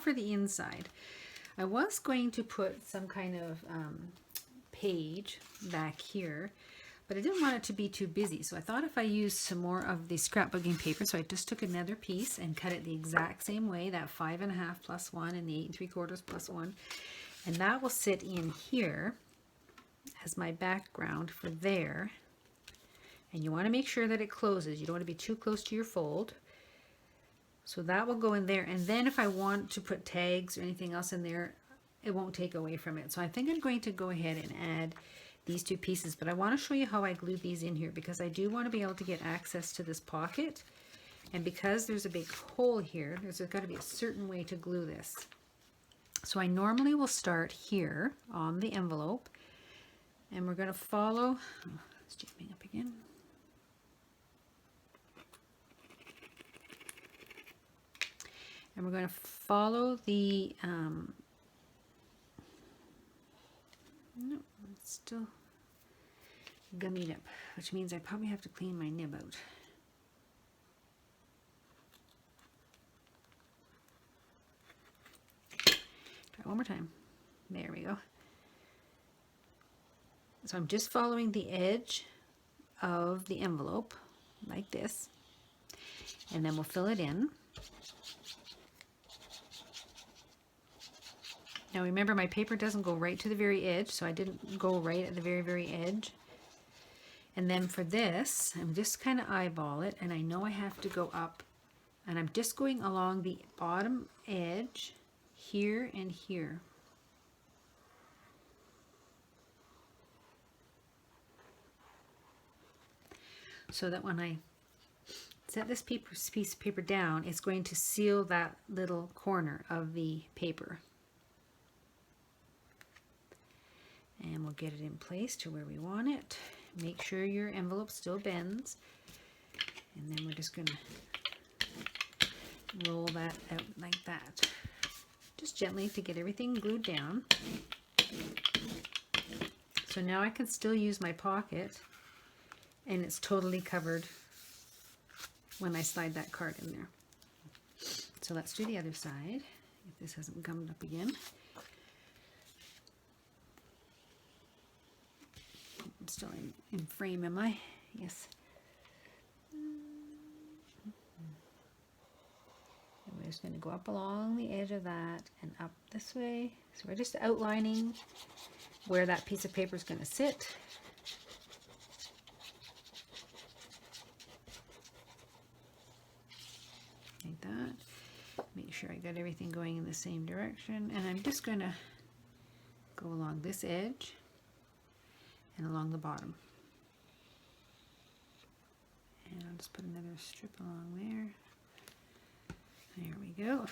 for the inside, I was going to put some kind of page back here, but I didn't want it to be too busy. So I thought if I used some more of the scrapbooking paper, so I just took another piece and cut it the exact same way, that 5.5 plus 1 and the 8 3/4 plus 1. And that will sit in here as my background for there. And you want to make sure that it closes. You don't want to be too close to your fold. So that will go in there. And then if I want to put tags or anything else in there, it won't take away from it. So I think I'm going to go ahead and add these two pieces. But I want to show you how I glue these in here, because I do want to be able to get access to this pocket. And because there's a big hole here, there's got to be a certain way to glue this. So I normally will start here on the envelope. And we're going to follow, oh, it's jamming up again. And we're going to follow the, no, it's still gummied up, which means I probably have to clean my nib out. Try it one more time. There we go. So I'm just following the edge of the envelope like this, and then we'll fill it in. Now remember, my paper doesn't go right to the very edge, so I didn't go right at the very, very edge. And then for this, I'm just kind of eyeball it, and I know I have to go up, and I'm just going along the bottom edge here and here. So that when I set this piece of paper down, it's going to seal that little corner of the paper. And we'll get it in place to where we want it. Make sure your envelope still bends. And then we're just going to roll that out like that. Just gently to get everything glued down. So now I can still use my pocket, and it's totally covered when I slide that card in there. So let's do the other side, if this hasn't gummed up again. I'm still in frame, am I? Yes. And we're just going to go up along the edge of that and up this way. So we're just outlining where that piece of paper is going to sit. Like that. Make sure I got everything going in the same direction. And I'm just going to go along this edge and along the bottom. And I'll just put another strip along there. There we go.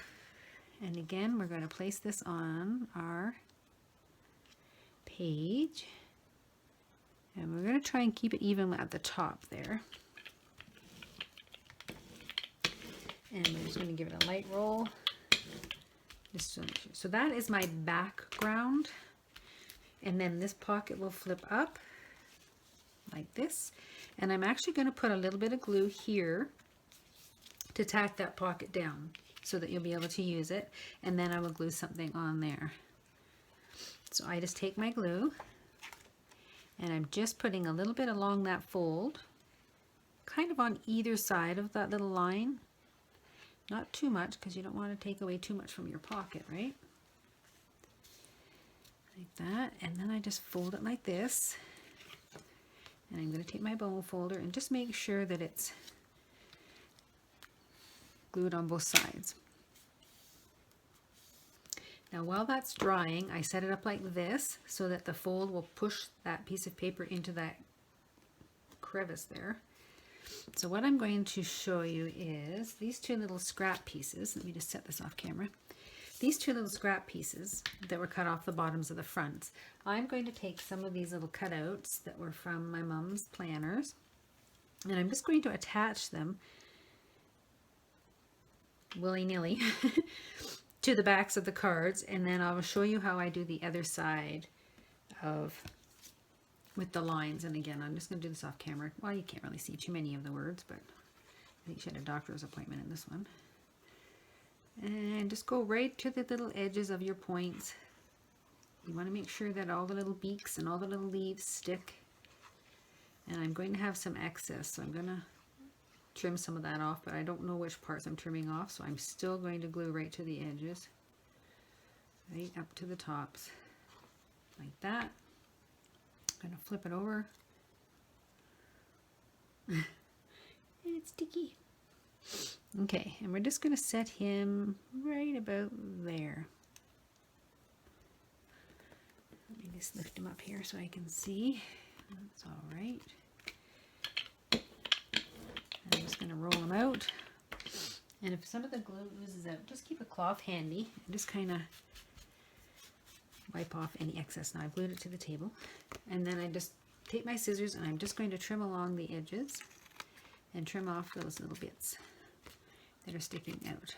And again, we're going to place this on our page. And we're going to try and keep it even at the top there. And we're just going to give it a light roll. So that is my background. And then this pocket will flip up like this. And I'm actually going to put a little bit of glue here to tack that pocket down so that you'll be able to use it. And then I will glue something on there. So I just take my glue and I'm just putting a little bit along that fold, kind of on either side of that little line. Not too much, because you don't want to take away too much from your pocket, right? Like that. And then I just fold it like this. And I'm going to take my bone folder and just make sure that it's glued on both sides. Now while that's drying, I set it up like this so that the fold will push that piece of paper into that crevice there. So what I'm going to show you is these two little scrap pieces. Let me just set this off camera. These two little scrap pieces that were cut off the bottoms of the fronts. I'm going to take some of these little cutouts that were from my mom's planners, and I'm just going to attach them willy-nilly to the backs of the cards, and then I will show you how I do the other side with the lines. And again, I'm just going to do this off camera. Well, you can't really see too many of the words, but I think she had a doctor's appointment in this one. And just go right to the little edges of your points. You want to make sure that all the little beaks and all the little leaves stick. And I'm going to have some excess, so I'm going to trim some of that off, but I don't know which parts I'm trimming off, so I'm still going to glue right to the edges, right up to the tops, like that. I'm going to flip it over. And it's sticky. Okay, and we're just going to set him right about there. Let me just lift him up here so I can see. That's all right. I'm just going to roll them out. And if some of the glue oozes out, just keep a cloth handy and just kind of wipe off any excess. Now I've glued it to the table. And then I just take my scissors and I'm just going to trim along the edges and trim off those little bits that are sticking out.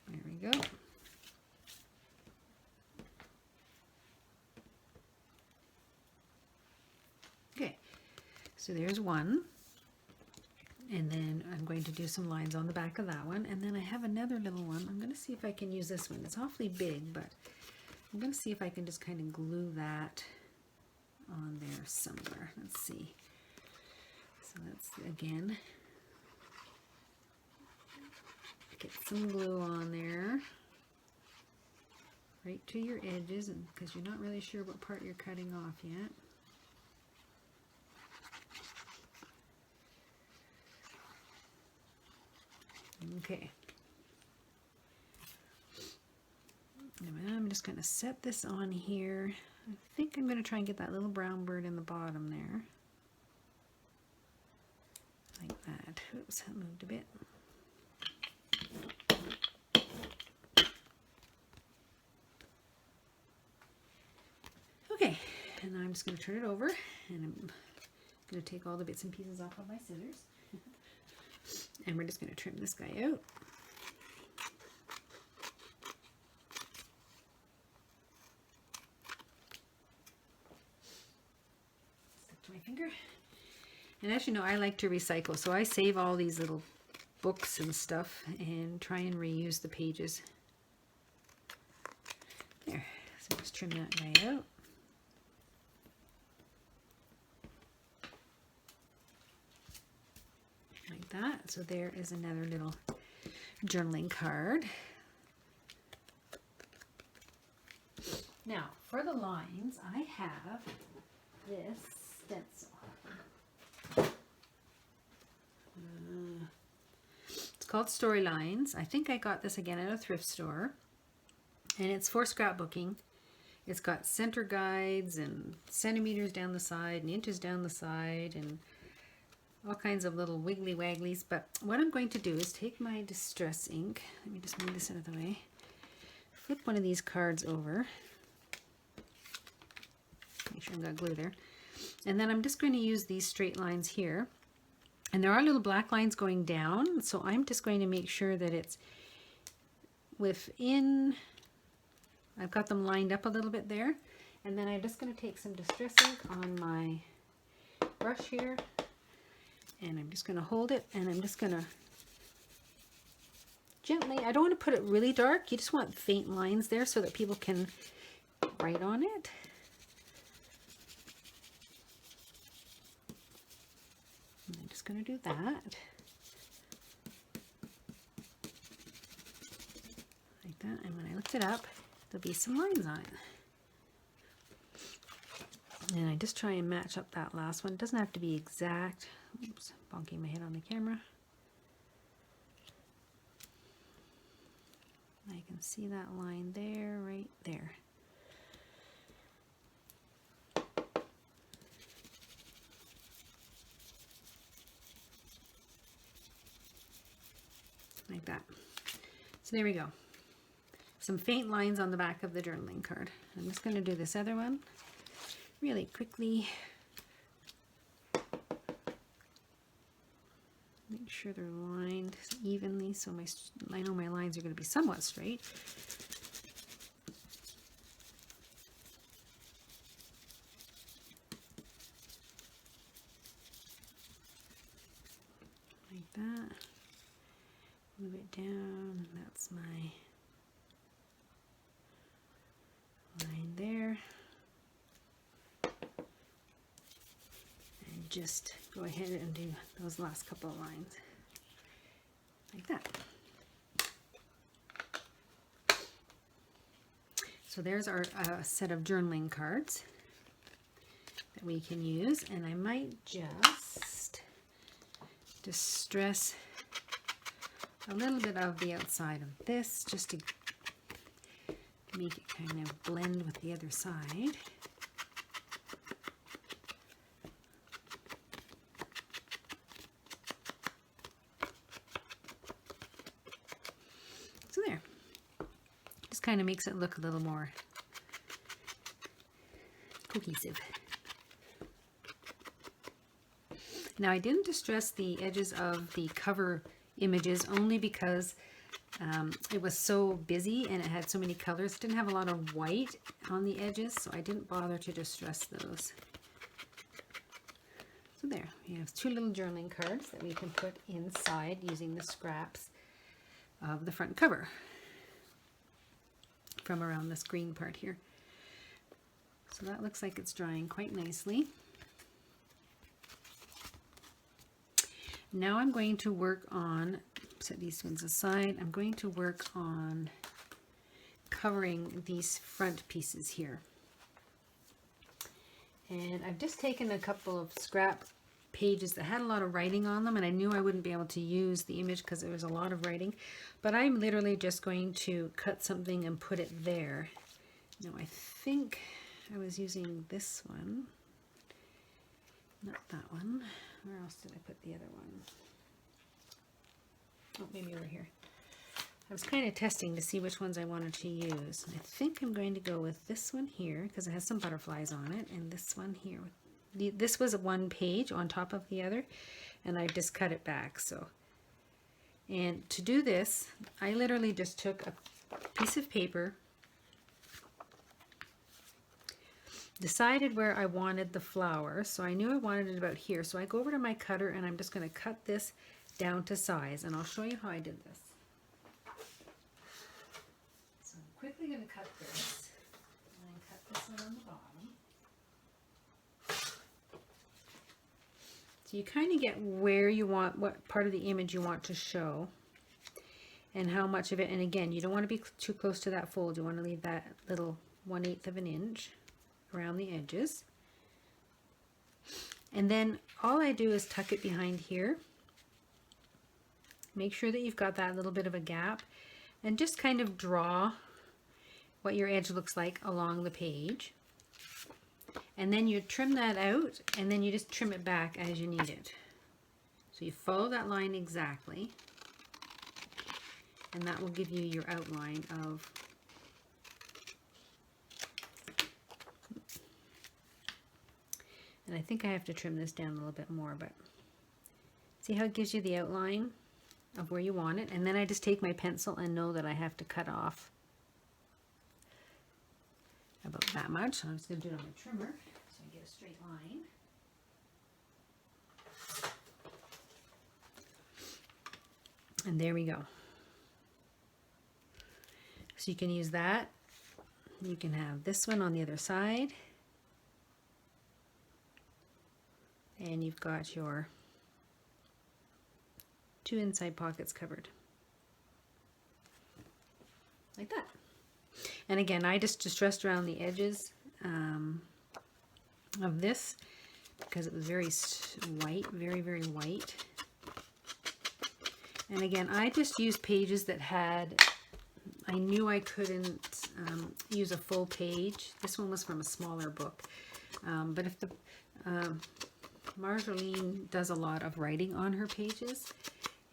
There we go. Okay, so there's one. And then I'm going to do some lines on the back of that one. And then I have another little one. I'm going to see if I can use this one. It's awfully big, but I'm going to see if I can just kind of glue that on there somewhere. Let's see. So that's, again, get some glue on there. Right to your edges, and because you're not really sure what part you're cutting off yet. Okay. And I'm just going to set this on here. I think I'm going to try and get that little brown bird in the bottom there. Like that. Oops, that moved a bit. Okay, and I'm just going to turn it over, and I'm going to take all the bits and pieces off of my scissors. And we're just going to trim this guy out. Stick to my finger. And as you know, I like to recycle, so I save all these little books and stuff and try and reuse the pages. There, so just trim that guy out. Like that. So there is another little journaling card. Now, for the lines, I have this stencil. It's called Storylines. I think I got this again at a thrift store. And it's for scrapbooking. It's got center guides and centimeters down the side and inches down the side and all kinds of little wiggly wagglies. But what I'm going to do is take my distress ink. Let me just move this out of the way. Flip one of these cards over. Make sure I've got glue there. And then I'm just going to use these straight lines here. And there are little black lines going down. So I'm just going to make sure that it's within, I've got them lined up a little bit there. And then I'm just going to take some distress ink on my brush here. And I'm just going to hold it, and I'm just going to gently, I don't want to put it really dark. You just want faint lines there so that people can write on it. And I'm just going to do that. Like that. And when I lift it up, there'll be some lines on it. And I just try and match up that last one. It doesn't have to be exact. Oops, bonking my head on the camera. I can see that line there, right there. Like that. So there we go. Some faint lines on the back of the journaling card. I'm just going to do this other one really quickly. Make sure they're lined evenly so I know my lines are going to be somewhat straight. just go ahead and do those last couple of lines like that. So there's our set of journaling cards that we can use, and I might just distress a little bit of the outside of this just to make it kind of blend with the other side. So there. Just kind of makes it look a little more cohesive. Now I didn't distress the edges of the cover images only because it was so busy and it had so many colors. It didn't have a lot of white on the edges, so I didn't bother to distress those. So there, we have 2 little journaling cards that we can put inside using the scraps of the front cover from around this green part here. So that looks like it's drying quite nicely. Now I'm going to work on, set these ones aside, I'm going to work on covering these front pieces here. And I've just taken a couple of scrap pages that had a lot of writing on them, and I knew I wouldn't be able to use the image because there was a lot of writing, but I'm literally just going to cut something and put it there. Now I think I was using this one, not that one. Where else did I put the other one? Oh, maybe over here. I was kind of testing to see which ones I wanted to use. I think I'm going to go with this one here because it has some butterflies on it, and this one here. This was one page on top of the other, and I just cut it back. So, and to do this, I literally just took a piece of paper, decided where I wanted the flower, so I knew I wanted it about here. So I go over to my cutter and I'm just going to cut this down to size, and I'll show you how I did this. So I'm quickly going to cut this, and then cut this one on the bottom. So you kind of get where you want, what part of the image you want to show, and how much of it. And again, you don't want to be too close to that fold. You want to leave that little 1/8 of an inch around the edges. And then all I do is tuck it behind here. Make sure that you've got that little bit of a gap, and just kind of draw what your edge looks like along the page. And then you trim that out, and then you just trim it back as you need it. So you follow that line exactly, and that will give you your outline of and I think I have to trim this down a little bit more, but see how it gives you the outline of where you want it. And then I just take my pencil and know that I have to cut off about that much. So I'm just going to do it on my trimmer so I get a straight line. And there we go. So you can use that. You can have this one on the other side. And you've got your 2 inside pockets covered. Like that. And again, I just distressed around the edges of this because it was very white, very, very white. And again, I just used pages that had, I knew I couldn't use a full page. This one was from a smaller book. But if the Marjolein does a lot of writing on her pages,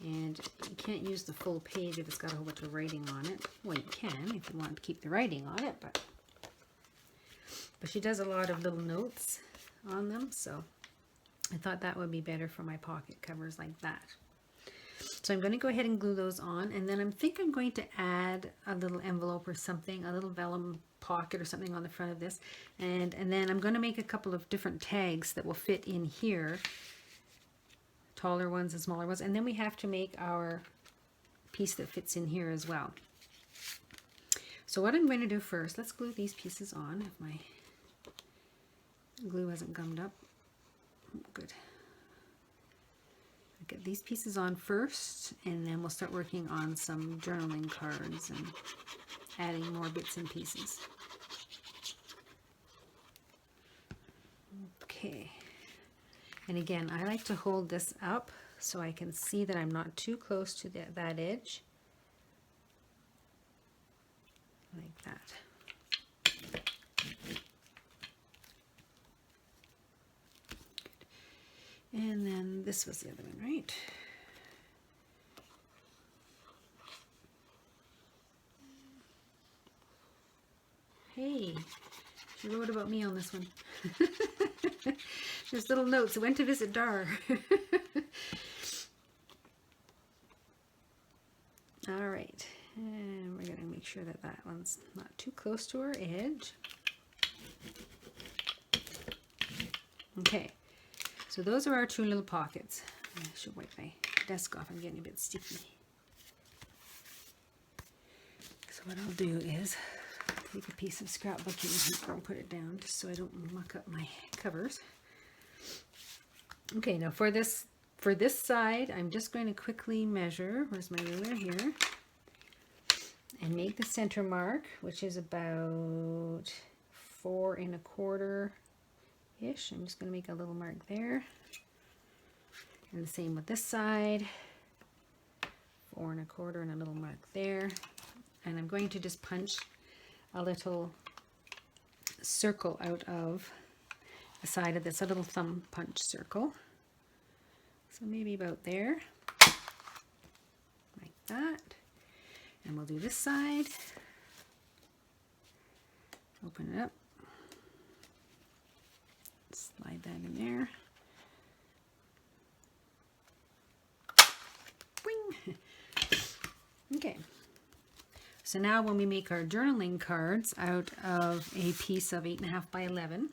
and you can't use the full page if it's got a whole bunch of writing on it. Well, you can if you want to keep the writing on it, but she does a lot of little notes on them, so I thought that would be better for my pocket covers like that. So I'm going to go ahead and glue those on, and then I think I'm going to add a little envelope or something, a little vellum pocket or something on the front of this, and then I'm going to make a couple of different tags that will fit in here, taller ones and smaller ones, and then we have to make our piece that fits in here as well. So what I'm going to do first, let's glue these pieces on if my glue hasn't gummed up. Good. get these pieces on first, and then we'll start working on some journaling cards and adding more bits and pieces. Okay, and again, I like to hold this up so I can see that I'm not too close to that edge, like that. And then this was the other one, right? Hey, she wrote about me on this one. There's little notes. I went to visit Dar. All right, and we're going to make sure that that one's not too close to our edge. Okay, so those are our two little pockets. I should wipe my desk off. I'm getting a bit sticky. So what I'll do is take a piece of scrapbooking paper and put it down just so I don't muck up my covers. Okay, now for this side, I'm just going to quickly measure. Where's my ruler? Here. And make the center mark, which is about 4 1/4-ish. I'm just going to make a little mark there. And the same with this side. 4 1/4 and a little mark there. And I'm going to just punch a little circle out of the side of this, a little thumb punch circle. So maybe about there, like that. And we'll do this side. Open it up. Slide that in there. Bing. Okay. So now when we make our journaling cards out of a piece of 8.5 by 11,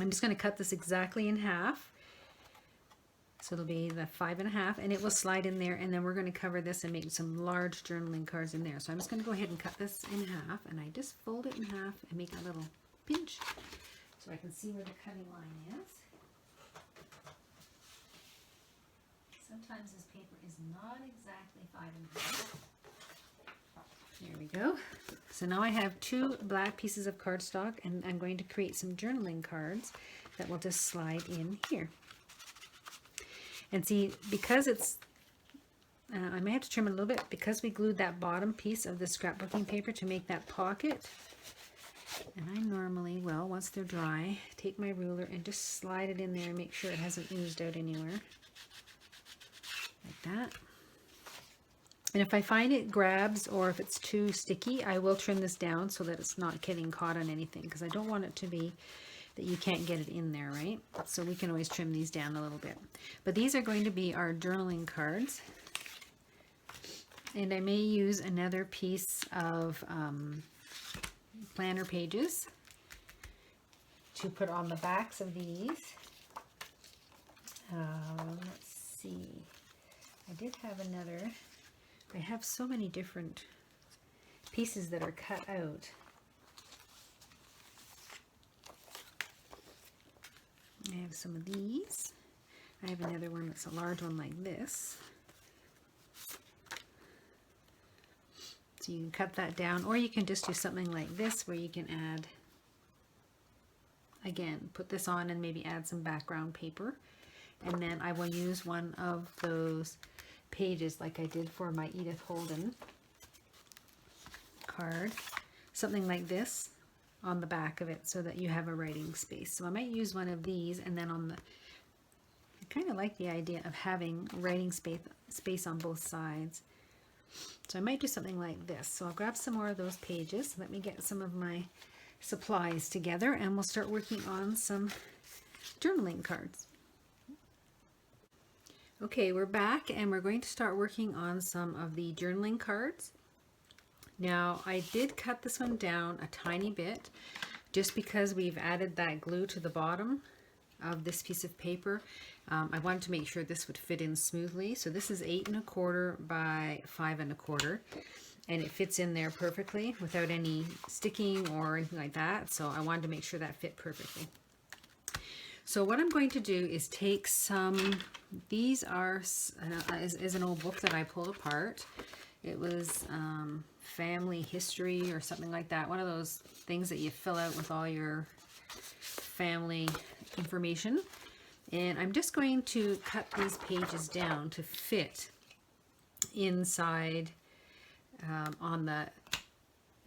I'm just going to cut this exactly in half. So it'll be the 5.5, and it will slide in there, and then we're going to cover this and make some large journaling cards in there. So I'm just going to go ahead and cut this in half, and I just fold it in half and make a little pinch so I can see where the cutting line is. Sometimes this paper is not exactly 5.5. There we go. So now I have 2 black pieces of cardstock, and I'm going to create some journaling cards that will just slide in here. And see, because it's, I may have to trim it a little bit because we glued that bottom piece of the scrapbooking paper to make that pocket. And I normally will, once they're dry, take my ruler and just slide it in there and make sure it hasn't oozed out anywhere. Like that. And if I find it grabs or if it's too sticky, I will trim this down so that it's not getting caught on anything, because I don't want it to be that you can't get it in there, right? So we can always trim these down a little bit. But these are going to be our journaling cards. And I may use another piece of planner pages to put on the backs of these. Let's see. I did have another. I have so many different pieces that are cut out. I have some of these. I have another one that's a large one like this. So you can cut that down, or you can just do something like this where you can add, again, put this on and maybe add some background paper. And then I will use one of those pages like I did for my Edith Holden card, something like this on the back of it so that you have a writing space. So I might use one of these, and then on the, I kind of like the idea of having writing space on both sides. So I might do something like this. So I'll grab some more of those pages. Let me get some of my supplies together and we'll start working on some journaling cards. Okay, we're back and we're going to start working on some of the journaling cards. Now, I did cut this one down a tiny bit just because we've added that glue to the bottom of this piece of paper. I wanted to make sure this would fit in smoothly. So this is 8 1/4 by 5 1/4, and it fits in there perfectly without any sticking or anything like that. So I wanted to make sure that fit perfectly. So what I'm going to do is take some, these are, is an old book that I pulled apart. It was family history or something like that. One of those things that you fill out with all your family information. And I'm just going to cut these pages down to fit inside on the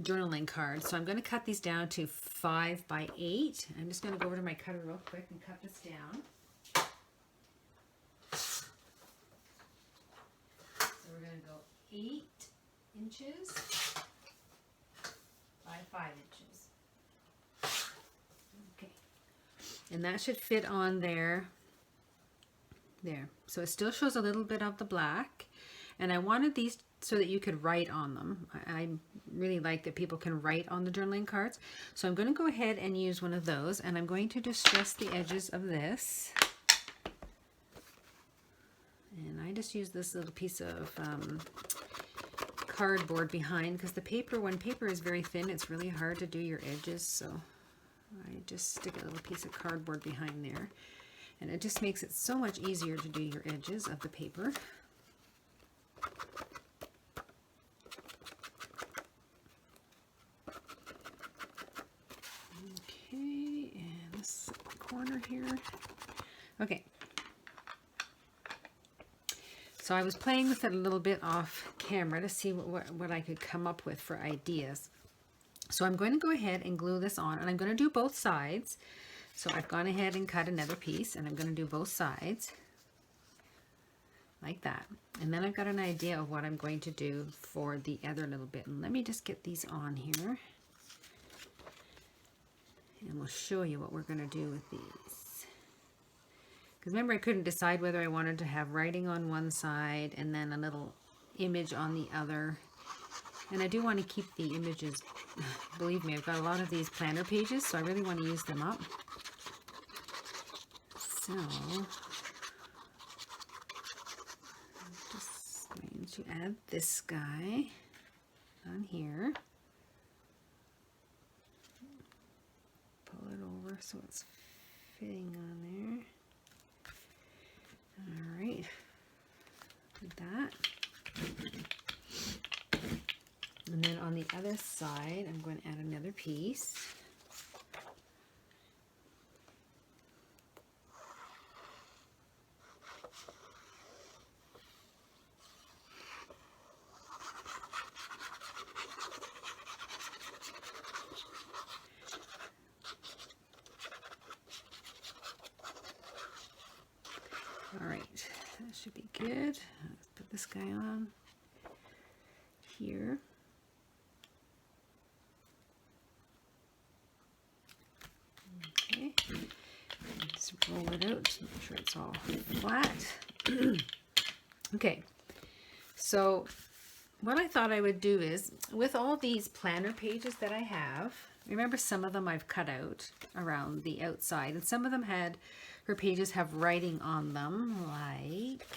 journaling card. So I'm going to cut these down to 5 by 8. I'm just going to go over to my cutter real quick and cut this down. So we're going to go 8 inches by 5 inches. Okay. And that should fit on there. There. So it still shows a little bit of the black. And I wanted these so that you could write on them. I really like that people can write on the journaling cards. So I'm going to go ahead and use one of those, and I'm going to distress the edges of this. And I just use this little piece of cardboard behind, because the paper, when paper is very thin, it's really hard to do your edges. So I just stick a little piece of cardboard behind there. And it just makes it so much easier to do your edges of the paper. Okay, and this corner here. Okay. So I was playing with it a little bit off camera to see what I could come up with for ideas. So I'm going to go ahead and glue this on, and I'm going to do both sides. So I've gone ahead and cut another piece, and I'm going to do both sides like that. And then I've got an idea of what I'm going to do for the other little bit. And let me just get these on here. And we'll show you what we're going to do with these. Because remember, I couldn't decide whether I wanted to have writing on one side and then a little image on the other. And I do want to keep the images. Believe me, I've got a lot of these planner pages, so I really want to use them up. So I'm just going to add this guy on here. Pull it over so it's fitting on there. All right, do that. And then on the other side, I'm going to add another piece. All right, that should be good. Let's put this guy on here. Okay, just roll it out to make sure it's all flat. Okay, so what I thought I would do is, with all these planner pages that I have, remember some of them I've cut out around the outside, and some of them had, her pages have writing on them, like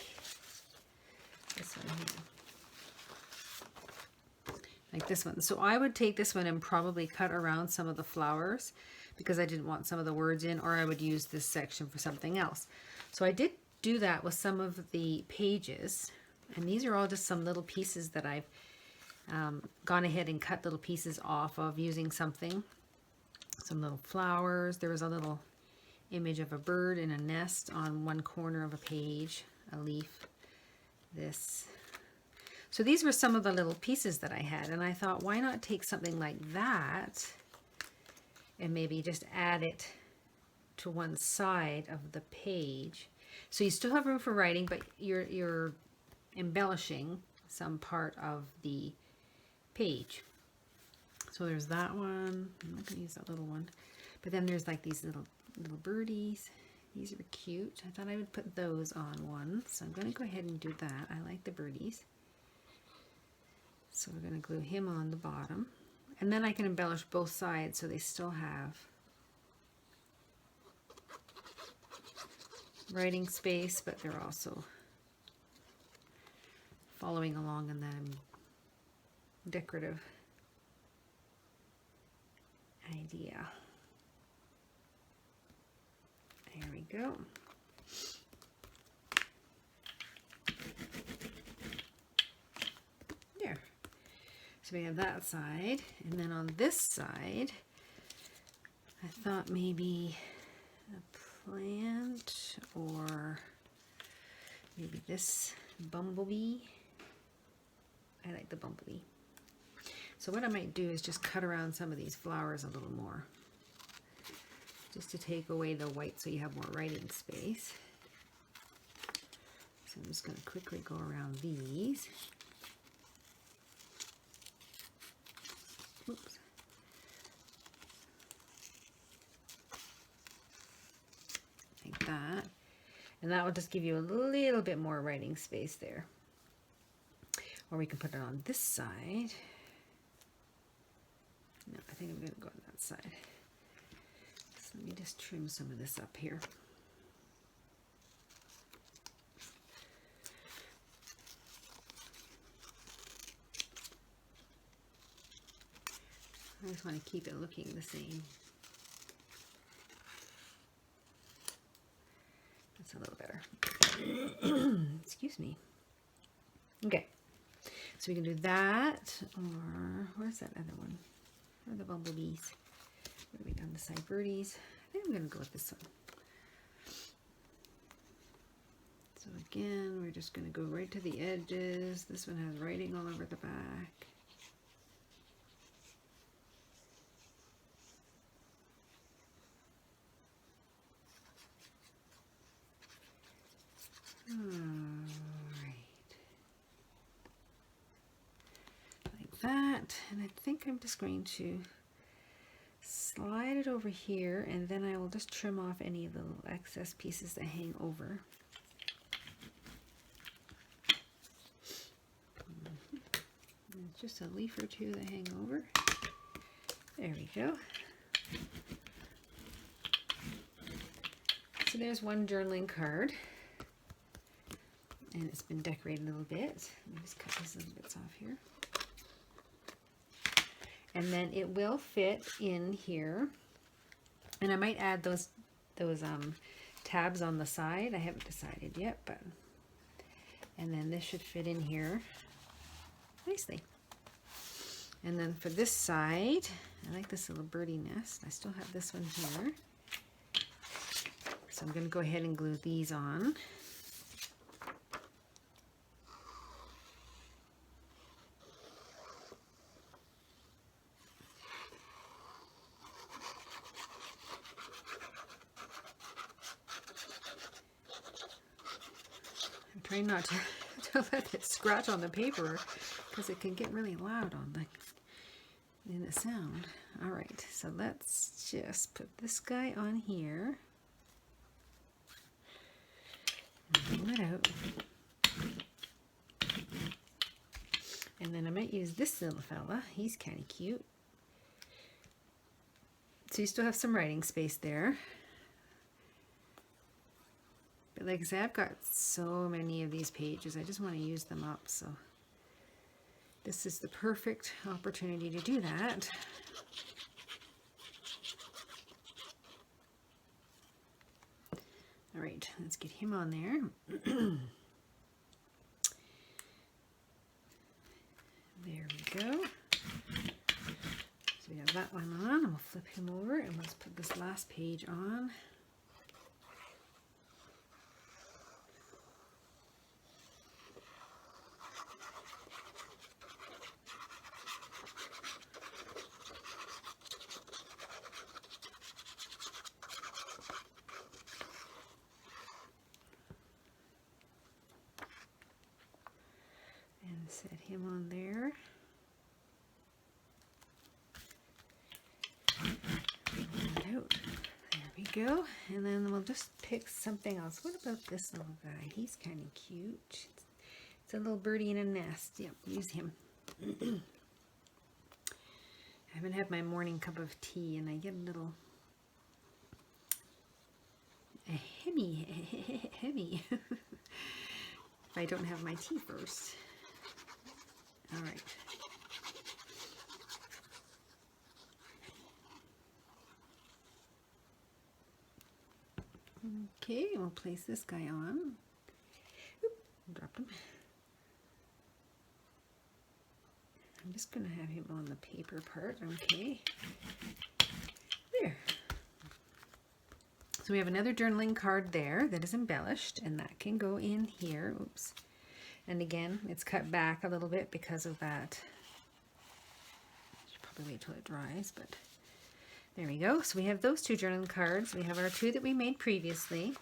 this one here. Like this one. So I would take this one and probably cut around some of the flowers because I didn't want some of the words in, or I would use this section for something else. So I did do that with some of the pages, and these are all just some little pieces that I've gone ahead and cut little pieces off of using something. Some little flowers. There was a little image of a bird in a nest on one corner of a page, a leaf, this. So these were some of the little pieces that I had, and I thought, why not take something like that and maybe just add it to one side of the page. So you still have room for writing, but you're embellishing some part of the page. So there's that one. I'm not going to use that little one. But then there's like these little birdies. These are cute. I thought I would put those on one. So I'm going to go ahead and do that. I like the birdies. So we're going to glue him on the bottom. And then I can embellish both sides so they still have writing space, but they're also following along in that decorative idea. There we go. There. So we have that side, and then on this side, I thought maybe a plant or maybe this bumblebee. I like the bumblebee. So what I might do is just cut around some of these flowers a little more, just to take away the white so you have more writing space. So I'm just going to quickly go around these. Oops. Like that. And that will just give you a little bit more writing space there. Or we can put it on this side. No, I think I'm going to go on that side. So let me just trim some of this up here. I just want to keep it looking the same. That's a little better. Excuse me. Okay. So we can do that, or where's that other one? Where are the bumblebees? What have we done? The side birdies. I think I'm going to go with this one. So again, we're just going to go right to the edges. This one has writing all over the back. That, and I think I'm just going to slide it over here, and then I will just trim off any of the little excess pieces that hang over. And just a leaf or two that hang over. There we go. So there's one journaling card, and it's been decorated a little bit. Let me just cut these little bits off here. And then it will fit in here, and I might add those tabs on the side. I haven't decided yet, but and then this should fit in here nicely. And then for this side, I like this little birdie nest. I still have this one here, so I'm going to go ahead and glue these on. Try not to let it scratch on the paper, because it can get really loud in the sound. All right, so let's just put this guy on here. And pull it out. And then I might use this little fella. He's kind of cute. So you still have some writing space there. But like I said, I've got so many of these pages. I just want to use them up. So this is the perfect opportunity to do that. All right, let's get him on there. There we go. So we have that one on. We'll flip him over and let's put this last page on. Set him on there. There we go. And then we'll just pick something else. What about this little guy? He's kind of cute. It's a little birdie in a nest. Yep, use him. I haven't had my morning cup of tea, and I get a little heavy if I don't have my tea first. All right. Okay, we'll place this guy on. Oop, dropped him. I'm just going to have him on the paper part. Okay. There. So we have another journaling card there that is embellished, and that can go in here. Oops. And again, it's cut back a little bit because of that. I should probably wait till it dries, but there we go. So we have those two journaling cards. We have our two that we made previously.